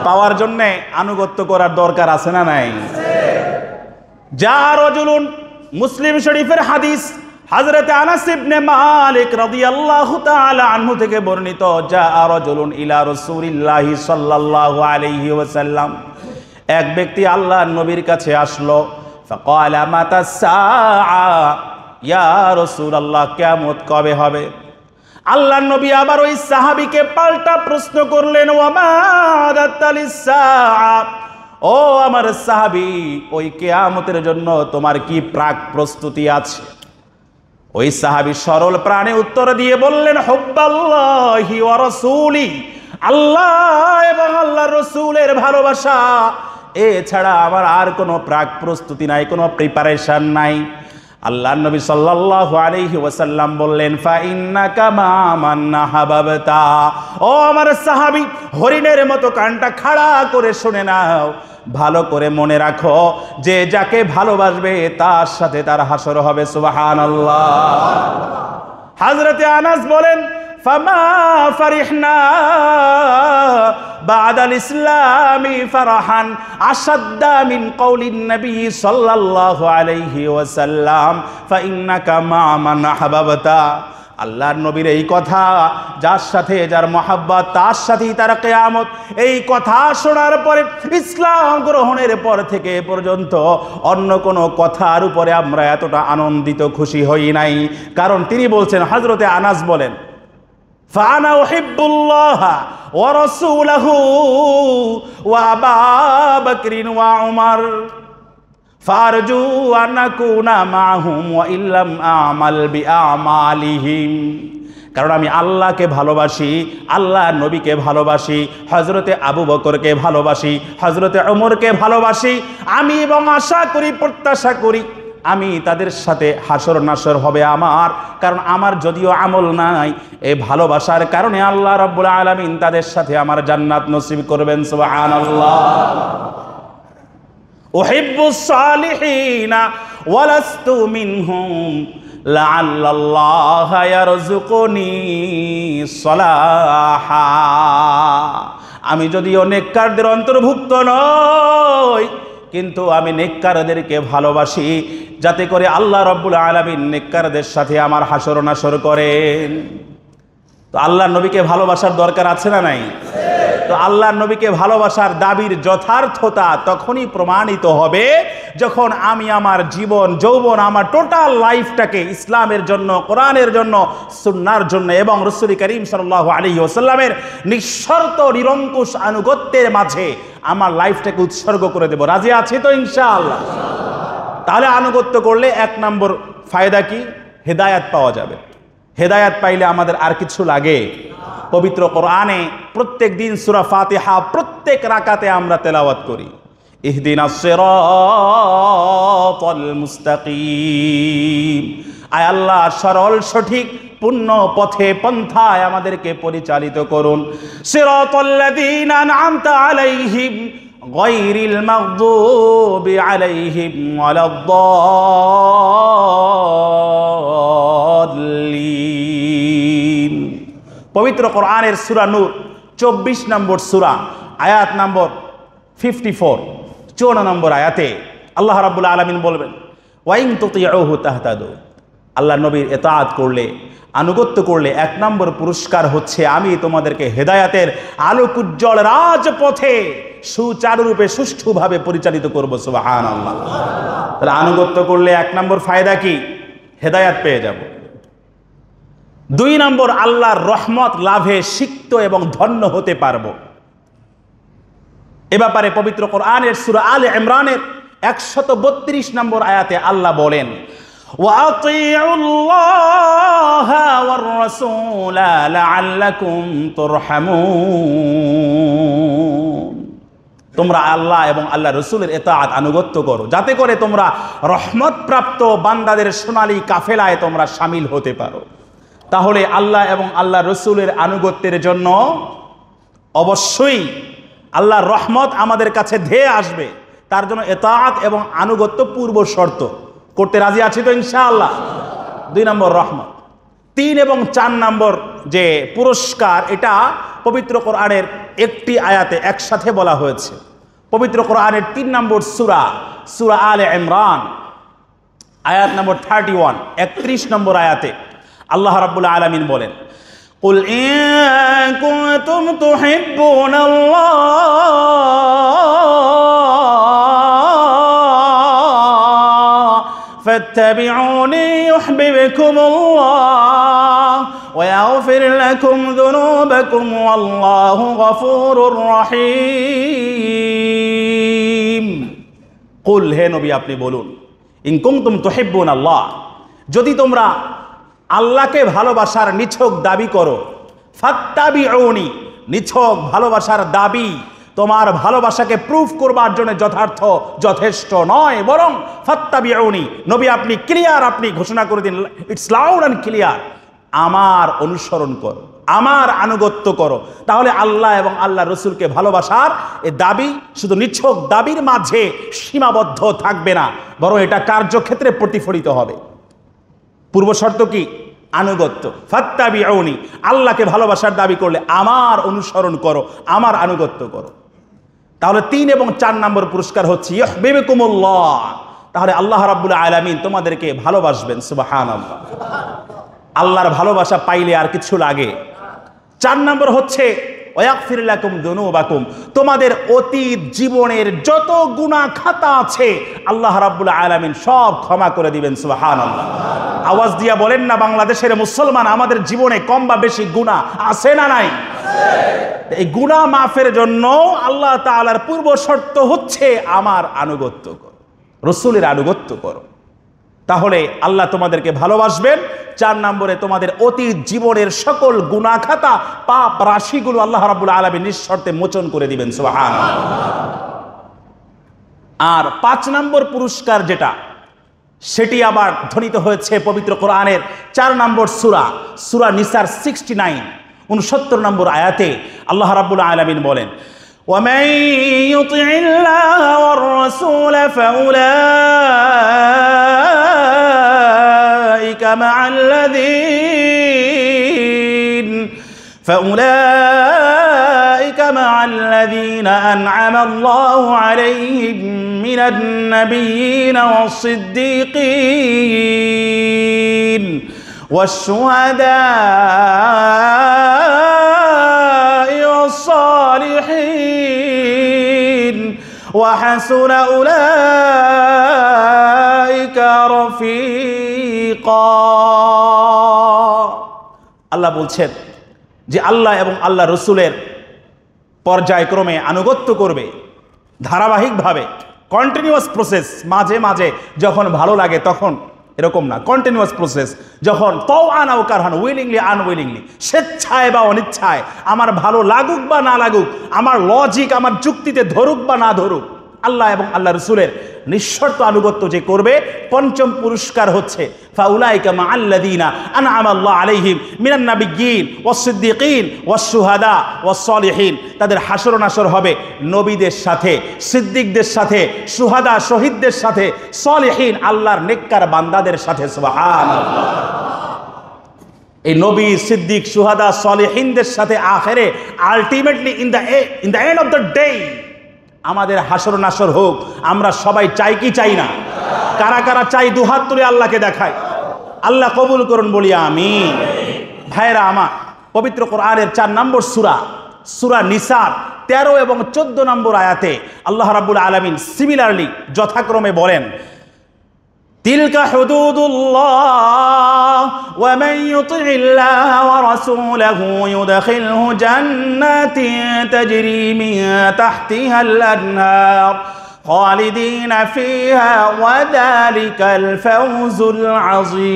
পাওয়ার জন্য আনুগত্য করার দরকার আছে না নাই? যা রাজুলুন, মুসলিম শরীফের হাদিস, হযরত আনাস ইবনে মালিক রাদিয়াল্লাহু তাআলা আনহু থেকে বর্ণিত, যা রাজুলুন ইলা রাসূলিল্লাহি সাল্লাল্লাহু আলাইহি ওয়াসাল্লাম, এক ব্যক্তি আল্লাহর নবীর কাছে আসলো। ফাকালা মাতাস সাআ, ইয়া রাসূলুল্লাহ, কিয়ামত কবে হবে? আল্লাহর নবী আবার ওই সাহাবীকে পাল্টা প্রশ্ন করলেন, ওয়া মা আদাতালিস সাআ, ও আমার সাহাবী, ওই কিয়ামতের জন্য তোমার কি প্রাক প্রস্তুতি আছে? ওই সাহাবী সরল প্রাণে উত্তর দিয়ে বললেন, হুব্বাল্লাহি ওয়া রাসূলি, আল্লাহ এবং আল্লাহর রাসূলের ভালোবাসা, এছাড়া আমার আর কোনো প্রাক প্রস্তুতি নাই, কোনো প্রিপারেশন নাই। আল্লাহর নবী সাল্লাল্লাহু আলাইহি ওয়াসাল্লাম বললেন, ফা ইন্নাকা মা মান হাবাবতা, ও আমার সাহাবী, হরিণের মতো কানটা খাড়া করে শুনে নাও, ভালো করে মনে রাখো, যে যাকে ভালোবাসবে তার সাথে তার হাসর হবে। সুবহানাল্লাহ। হযরতে আনাস বলেন, ফামা ফারিহনা বাদাল ইসলামি ফারাহান আশাদ্দা মিন কওলিন নবী সাল্লাল্লাহু আলাইহি ওয়াসাল্লাম, ফা ইন্নাকা মা মান আহবাবতা। আল্লাহর নবীর এই কথা, যার সাথে যার মহাব্বত তার সাথেই তার কিয়ামত। এই কথা শোনার পরে, ইসলাম গ্রহণের পর থেকে পর্যন্ত অন্য কোনো কথার উপরে আমরা এতটা আনন্দিত খুশি হই নাই। কারণ তিনি বলছেন, হযরতে আনাস বলেন, ফানা উহিব্বুল্লাহ ওয়া রাসূলাহু ওয়া আবু বকর ওয়া উমর ফারজু আন নাকুনা মাহুম ওয়া ইল্লাম আমাল বিআমালিহিম। কারণ আমি আল্লাহকে ভালোবাসি, আল্লাহ নবীকে ভালোবাসি, হযরতে আবু বকরকে ভালোবাসি, হযরতে ওমরকে ভালোবাসি। আমি এবং আশা করি, প্রত্যাশা করি, আমি তাদের সাথে হাসর নাসর হবে আমার। কারণ আমার যদিও আমল নাই, এই ভালোবাসার কারণে আল্লাহ রাব্বুল আলামিন তাদের সাথে আমার জান্নাত নসিব করবেন। সুবহানাল্লাহ। উহিব্বুস সালিহিনা ওয়া লাস্তু মিনহুম লাআল্লাল্লাহা ইয়ারযুকুনি সালাহা। আমি যদিও নেককারদের অন্তর্ভুক্ত নই, কিন্তু আমি নেককারদেরকে ভালোবাসি, যাতে করে আল্লাহ রাব্বুল আলামিন নেককারদের সাথে আমার হাসর নাসর করেন। তো আল্লাহর নবীকে ভালোবাসার দরকার আছে না নাই? তো আল্লাহর নবীকে ভালোবাসার দাবির যথার্থতা তখনই প্রমাণিত হবে যখন আমি আমার জীবন যৌবন, আমার টোটাল লাইফটাকে ইসলামের জন্য, কোরআনের জন্য, সুন্নাহর জন্য এবং রাসূল করিম সাল্লাল্লাহু আলাইহি ওয়াসাল্লামের নিঃশর্ত নিরঙ্কুশ আনুগত্যের মাঝে আমার লাইফটাকে উৎসর্গ করে দেব। রাজি আছি তো ইনশাআল্লাহ? তাহলে আনুগত্য করলে 1 নম্বর ফায়দা কি? হেদায়াত পাওয়া যাবে। হেদায়াত পাইলে আমাদের আর কিছু লাগে? পবিত্র কোরআনে প্রত্যেক দিন সূরা ফাতিহা প্রত্যেক রাকাতে আমরা তেলাওয়াত করি, ইহদিনাস সিরাতাল মুস্তাকিম। আয় আল্লাহ, সরল সঠিক পূর্ণ পথে পন্থায় আমাদেরকে পরিচালিত করুন। সিরাতাল্লাযীনা আন'আমতা আলাইহিম গায়রিল মাগদুবি আলাইহিম ওয়ালাদ-দাল্লিন। পবিত্র কোরআনের সূরা নূর 24 নম্বর সূরা, আয়াত নম্বর 54, 54 নম্বর আয়াতে আল্লাহ রাব্বুল আলামিন বলবেন, ওয়াইন তুতিউহু তাহতাদু। আল্লাহ নবীর ইতাআত করলে, আনুগত্য করলে 1 নম্বর পুরস্কার হচ্ছে আমি তোমাদেরকে হেদায়াতের আলোকোজ্জ্বল রাজপথে সুচারুরূপে সুষ্ঠুভাবে পরিচালিত করব। সুবহানাল্লাহ। তাহলে আনুগত্য করলে 1 নম্বর ফায়দা কি? হেদায়াত পেয়ে যাব। 2 নম্বর, আল্লাহর রহমত লাভে সিক্ত এবং ধন্য হতে পারবো। এ ব্যাপারে পবিত্র কোরআনের সূরা আলে ইমরানের 132 নম্বর আয়াতে আল্লাহ বলেন, ওয়াতিউল্লাহা ওয়ার রাসূলা লাআল্লাকুম তুরহামুন। তোমরা আল্লাহ এবং আল্লাহ রসুলের ইতাআত আনুগত্য করো, যাতে করে তোমরা রহমতপ্রাপ্ত বান্দাদের সোনালী কাফেলায় তোমরা শামিল হতে পারো। তাহলে আল্লাহ এবং আল্লাহ রসুলের আনুগত্যের জন্য অবশ্যই আল্লাহর রহমত আমাদের কাছে ধেয়ে আসবে। তার জন্য ইতাআত এবং আনুগত্য পূর্ব শর্ত। করতে রাজি আছি তো ইনশাআল্লাহ? 2 নম্বর রহমত। 3 এবং 4 নম্বর যে পুরস্কার, এটা পবিত্র কোরআনের একটি আয়াতে একসাথে বলা হয়েছে। পবিত্র কোরআনের 3 নম্বর সূরা, সূরা আলে ইমরান, আয়াত নম্বর 31, 31 নম্বর আয়াতে আল্লাহ রাব্বুল আলামিন বলেন, কুল ইন কুনতুম তুহিব্বুনাল্লাহ ফাত্তাবিউনি ইউহিব্বুকুমুল্লাহ ওয়া ইয়াগফির লাকুম যুনুবাকুম ওয়াল্লাহু গফুরুর রহিম। কুল, হে নবী আপনি বলুন, ইন কুনতুম তুহিব্বুনাল্লাহ, যদি তোমরা আল্লাহকে ভালোবাসার নিছক দাবি করো, ফাত্তাবিউনি, নিছক ভালোবাসার দাবি তোমার ভালোবাসাকে প্রুফ করবার জন্য যথেষ্ট নয়, বরং ফাত্তাবিউনি, নবী আপনি ক্লিয়ার, আপনি ঘোষণা করে দিন, ইটস লাউড অ্যান্ড ক্লিয়ার, আমার অনুসরণ করো, আমার আনুগত্য করো। তাহলে আল্লাহ এবং আল্লাহ রসুলকে ভালোবাসার এ দাবি শুধু নিছক দাবির মাঝে সীমাবদ্ধ থাকবে না, বরং এটা কার্যক্ষেত্রে প্রতিফলিত হবে। পূর্ব শর্ত কি? আনুগত্য। ফাত্তাবিউনি, আল্লাহকে ভালোবাসার দাবি করলে আমার অনুসরণ করো, আমার আনুগত্য করো। তাহলে 3 এবং 4 নম্বর পুরস্কার হচ্ছে ইউহিব্বুকুমুল্লাহ, তাহলে আল্লাহ রাব্বুল আলামিন তোমাদেরকে ভালোবাসবেন। সুবহানাল্লাহ। আল্লাহর ভালোবাসা পাইলে আর কিছু লাগে? 4 নম্বর হচ্ছে ওয়াগফির লাকুম যুনুবাকুম, তোমাদের অতীত জীবনের যত গুনাহ খাতা আছে আল্লাহ রাব্বুল আলামিন সব ক্ষমা করে দিবেন। সুবহানাল্লাহ। আওয়াজ দিয়া বলেন না, বাংলাদেশের মুসলমান, আমাদের জীবনে কম বা বেশি গুনাহ আছে না নাই? এই গুনাহ মাফের জন্য আল্লাহ তাআলার পূর্ব শর্ত হচ্ছে আমার আনুগত্য করো, রাসূলের আনুগত্য করো। তাহলে আল্লাহ তোমাদেরকে ভালোবাসবেন। 4 নম্বরে তোমাদের অতীত জীবনের সকল গুনাহ খাতা, পাপ রাশিগুলো আল্লাহ রাব্বুল আলামিন নিঃশর্তে মোচন করে দিবেন। সুবহানাল্লাহ। আর 5 নম্বর পুরস্কার যেটা, সেটি আবার ধ্বনিত হয়েছে পবিত্র কোরআনের 4 নম্বর সূরা, সূরা নিসার 69, 69 নম্বর আয়াতে আল্লাহ রাব্বুল আলামিন বলেন, ومن يطع الله والرسول فأولئك مع الذين أنعم الله عليهم من النبيين والصديقين والشهداء والصالحين وحسن أولئك رفيقا আল্লাহ বলছেন যে আল্লাহ এবং আল্লাহ রসুলের পর্যায়ক্রমে আনুগত্য করবে ধারাবাহিকভাবে, কন্টিনিউয়াস প্রসেস। মাঝে মাঝে যখন ভালো লাগে তখন, এরকম না, কন্টিনিউয়াস প্রসেস। যখন তাওআন আও কারহান, উইলিংলি আনউইলিংলি, স্বেচ্ছায় বা অনিচ্ছায়, আমার ভালো লাগুক বা না লাগুক, আমার লজিক আমার যুক্তিতে ধরুক বা না ধরুক, আল্লাহ এবং আল্লাহ রসুলের নিঃশর্ত আনুগত্য যে করবে, পঞ্চম পুরস্কার হচ্ছে ফাউলাইকা মাআল্লাযীনা আনআমা আল্লাহু আলাইহিম মিনান নাবিয়্যিন ওয়াস-সিদ্দীকিন ওয়াস-শুহাদা ওয়াস-সালিহিন। তাদের হাসর নাসর হবে নবীদের সাথে, সিদ্দিকদের সাথে, শুহাদা শহীদদের সাথে, সালিহিন আল্লাহর নেককার বান্দাদের সাথে। সুবহানাল্লাহ। এই নবী, সিদ্দিক, শুহাদা, সালিহিনদের সাথে আখেরে ultimately in the end of the day আমাদের হাসর নাসর হোক। আমরা সবাই চাই কি চাই না? কারা কারা চাই দুহাত তুলে আল্লাহকে দেখায়। আল্লাহ কবুল করুন, বলি আমিন। ভাইরা আমার, পবিত্র কোরআনের 4 নম্বর সূরা নিসার 13 এবং 14 নম্বর আয়াতে আল্লাহ রাব্বুল আলামিন সিমিলারলি যথাক্রমে বলেন, তিলকা হুদুদুল্লাহ ওয়া মান ইউতি'িল্লাহ ওয়া রাসূলাহু ইউদখিলহু জান্নাতিন তাজরি মিন তাহতিহাল আনহার খালিদিনা ফিহা ওয়া যালিকাল ফাওজুল আযীম।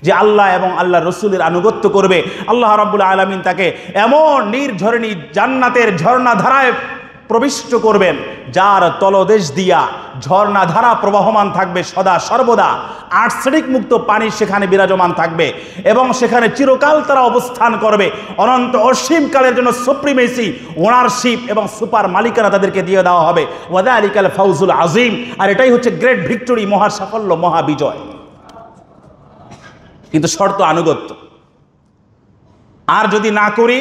যে আল্লাহ এবং আল্লাহর রসুলের আনুগত্য করবে, আল্লাহ রাব্বুল আলামিন তাকে এমন নির্ঝরণী জান্নাতের ঝর্ণাধারায় প্রবিষ্ট করবেন, যার তলদেশ দিয়া ঝর্ণাধারা প্রবাহমান থাকবে সদা সর্বদা। আর্সেনিক মুক্ত পানি সেখানে বিরাজমান থাকবে এবং সেখানে চিরকাল তারা অবস্থান করবে। অনন্ত অসীমকালের জন্য সুপ্রিমেসি, ওনারশিপ এবং সুপার মালিকানা তাদেরকে দিয়ে দেওয়া হবে। ওয়াযালিকাল ফাউজুল আযীম। আর এটাই হচ্ছে গ্রেট ভিক্টরি, মহা সাফল্য, মহা বিজয়। কিন্তু শর্ত আনুগত্য। আর যদি না করি,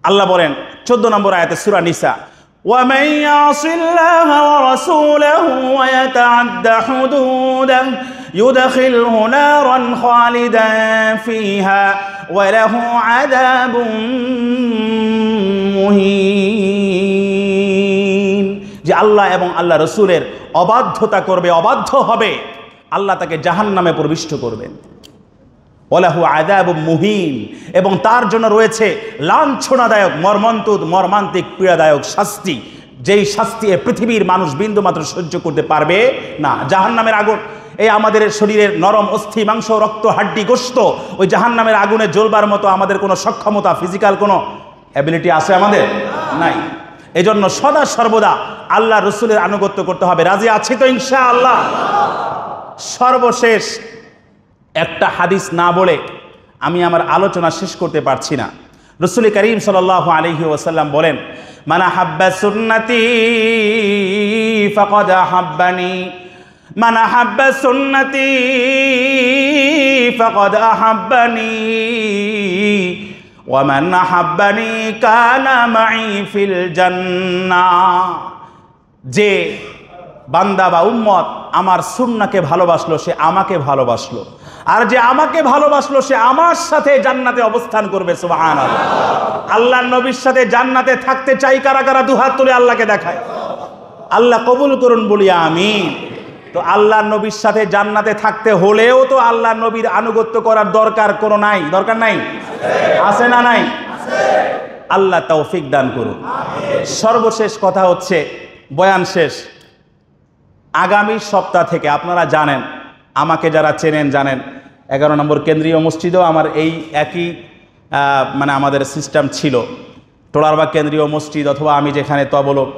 আল্লাহ বলেন 14 নম্বর আয়াতে সূরা নিসা, وَمَن يَعْصِ اللَّهَ وَرَسُولَهُ وَيَتَعَدَّ حُدُودَهُ يُدْخِلْهُ نَارًا خَالِدًا فِيهَا وَلَهُ عَذَابٌ مُهِينٌ। যে আল্লাহ এবং আল্লাহ রসুলের অবাধ্যতা করবে, অবাধ্য হবে, আল্লাহ তাকে জাহান্নামে প্রবিষ্ট করবেন। ওয়ালাহু আযাবুম মুহিন। এবং তার জন্য রয়েছে লাঞ্ছনাদায়ক, মর্মান্তিক, পীড়াদায়ক শাস্তি, যেই শাস্তি পৃথিবীর মানুষ বিন্দুমাত্র সহ্য করতে পারবে না। জাহান্নামের আগুন, এই আমাদের শরীরের নরম অস্থি, মাংস, রক্ত, হাড্ডি, গোশত, ওই জাহান্নামের আগুনে জ্বলবার মতো আমাদের কোনো সক্ষমতা, ফিজিক্যাল কোনো অ্যাবিলিটি আছে আমাদের? নাই। এজন্য সদা সর্বদা আল্লাহ রসুলের আনুগত্য করতে হবে। রাজি আছি তো ইনশাআল্লাহ? সর্বশেষ একটা হাদিস না বলে আমি আমার আলোচনা শেষ করতে পারছি না। রাসূল করিম সাল্লাল্লাহু আলাইহি ওয়াসাল্লাম বলেন, মান আহাব্বা সুন্নতি ফাকাদ আহাব্বানি, মান আহাব্বা সুন্নতি ফাকাদ আহাব্বানি ওয়া মান আহাব্বানি কানা মাই ফিল জান্নাহ। যে বান্দা বা উম্মত আমার সুন্নাহকে ভালোবাসলো, সে আমাকে ভালোবাসলো, আর যে আমাকে ভালোবাসলো সে আমার সাথে জান্নাতে অবস্থান করবে। সুবহানাল্লাহ। আল্লাহর নবীর সাথে জান্নাতে থাকতে চাই কারা কারা? দুহাত তুলে আল্লাহকে দেখায়। আল্লাহ কবুল করুন, বলি আমিন। তো আল্লাহর নবীর সাথে জান্নাতে থাকতে হলেও তো আল্লাহর নবীর আনুগত্য করার দরকার নাই? আছে না নাই? আল্লাহ তৌফিক দান করুন। সর্বশেষ কথা হচ্ছে, বয়ান শেষ, আগামী সপ্তাহ থেকে আপনারা জানেন, আমাকে যারা চেনেন জানেন, 11 নম্বর কেন্দ্রীয় মসজিদেও আমার এই একই মানে আমাদের সিস্টেম ছিল। টোলারবাগ কেন্দ্রীয় মসজিদ অথবা আমি যেখানে তবলক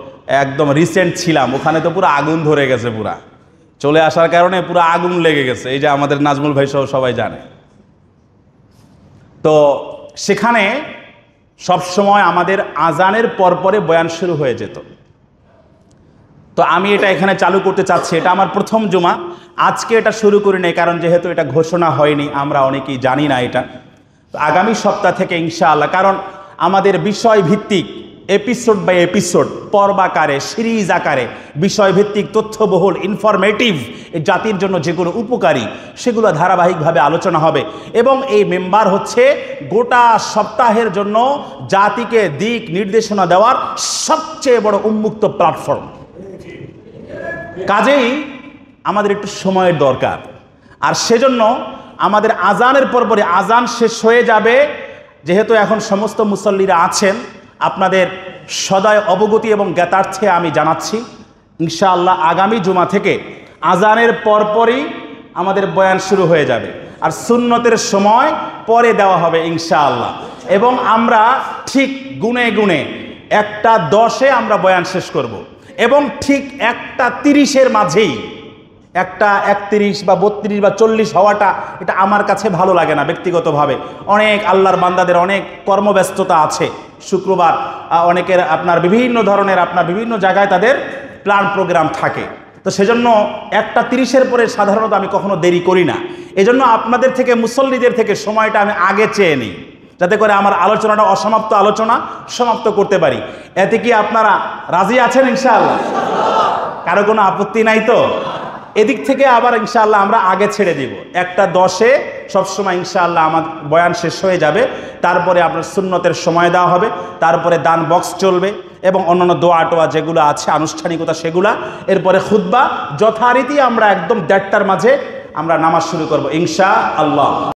একদম রিসেন্ট ছিলাম, ওখানে তো পুরো আগুন ধরে গেছে। পুরা চলে আসার কারণে পুরো আগুন লেগে গেছে, এই যে আমাদের নাজমুল ভাই সহ সবাই জানে। তো সেখানে সবসময় আমাদের আজানের পরপরে বয়ান শুরু হয়ে যেত। তো আমি এটা এখানে চালু করতে চাচ্ছি, এটা আমার প্রথম জুমা। আজকে এটা শুরু করি নাই, কারণ যেহেতু এটা ঘোষণা হয়নি, আমরা অনেকেই জানি না এটা। তো আগামী সপ্তাহ থেকে ইনশাআল্লাহ, কারণ আমাদের বিষয় ভিত্তিক এপিসোড বাই এপিসোড পর্ব আকারে সিরিজ আকারে বিষয়ভিত্তিক তথ্যবহুল ইনফরমেটিভ এই জাতির জন্য যেগুলো উপকারী সেগুলো ধারাবাহিকভাবে আলোচনা হবে। এবং এই মেম্বার হচ্ছে গোটা সপ্তাহের জন্য জাতিকে দিক নির্দেশনা দেওয়ার সবচেয়ে বড় উন্মুক্ত প্ল্যাটফর্ম। কাজেই আমাদের একটু সময়ের দরকার, আর সেজন্য আমাদের আজানের পরপরই আজান শেষ হয়ে যাবে। যেহেতু এখন সমস্ত মুসল্লিরা আছেন, আপনাদের সদয় অবগতি এবং জ্ঞাতার্থে আমি জানাচ্ছি, ইনশাআল্লাহ আগামী জুমা থেকে আজানের পরপরই আমাদের বয়ান শুরু হয়ে যাবে, আর সুন্নতের সময় পরে দেওয়া হবে ইনশাআল্লাহ। এবং আমরা ঠিক গুনে গুনে 1:10-এ আমরা বয়ান শেষ করব, এবং ঠিক 1:30-এর মাঝেই 1:31 বা 32 বা 40 হওয়াটা এটা আমার কাছে ভালো লাগে না ব্যক্তিগতভাবে। অনেক আল্লাহর বান্দাদের অনেক কর্মব্যস্ততা আছে, শুক্রবার অনেকের আপনার বিভিন্ন ধরনের বিভিন্ন জায়গায় তাদের প্ল্যান প্রোগ্রাম থাকে, তো সেজন্য 1:30-এর পরে সাধারণত আমি কখনো দেরি করি না। এজন্য আপনাদের থেকে মুসল্লিদের থেকে সময়টা আমি আগে চেয়ে নিই, যাতে করে আমার আলোচনাটা অসমাপ্ত আলোচনা সমাপ্ত করতে পারি। এতে কি আপনারা রাজি আছেন ইনশাআল্লাহ? কারো কোনো আপত্তি নাই তো? এদিক থেকে আবার ইনশাআল্লাহ আমরা আগে ছেড়ে দিব। 1:10-এ সবসময় ইনশাআল্লাহ আমার বয়ান শেষ হয়ে যাবে, তারপরে আপনার সুন্নতের সময় দেওয়া হবে, তারপরে দান বক্স চলবে এবং অন্যান্য দোয়া টোয়া যেগুলো আছে আনুষ্ঠানিকতা সেগুলা, এরপরে খুতবা, যথারীতি আমরা একদম 1:30টার মাঝে আমরা নামাজ শুরু করব ইনশাআল্লাহ।